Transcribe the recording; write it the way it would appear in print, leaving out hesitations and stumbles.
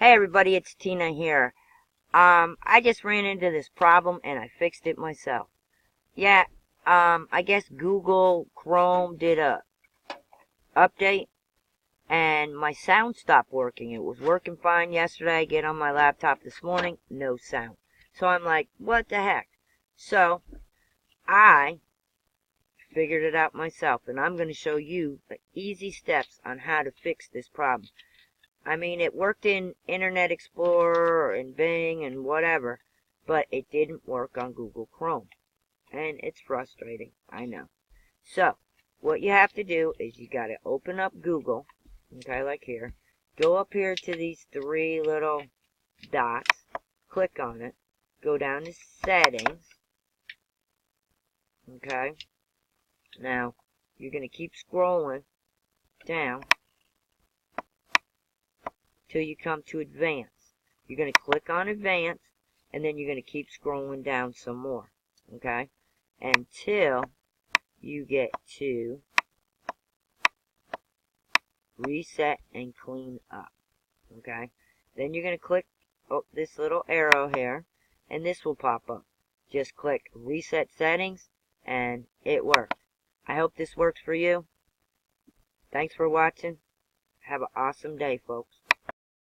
Hey everybody, it's Tina here. I just ran into this problem and I fixed it myself. Yeah, I guess Google Chrome did a update and my sound stopped working. It was working fine yesterday. I get on my laptop this morning, no sound. So I'm like, what the heck? So I figured it out myself and I'm going to show you the easy steps on how to fix this problem. I mean, it worked in Internet Explorer and Bing and whatever, but it didn't work on Google Chrome. And it's frustrating, I know. So, what you have to do is you got to open up Google, okay, like here. Go up here to these three little dots, click on it, go down to Settings, okay. Now, you're going to keep scrolling down till you come to Advanced. You're going to click on Advanced, and then you're going to keep scrolling down some more, okay, until you get to Reset and Clean Up, okay. Then you're going to click this little arrow here, and this will pop up. Just click Reset Settings, and it worked. I hope this works for you. Thanks for watching. Have an awesome day, folks.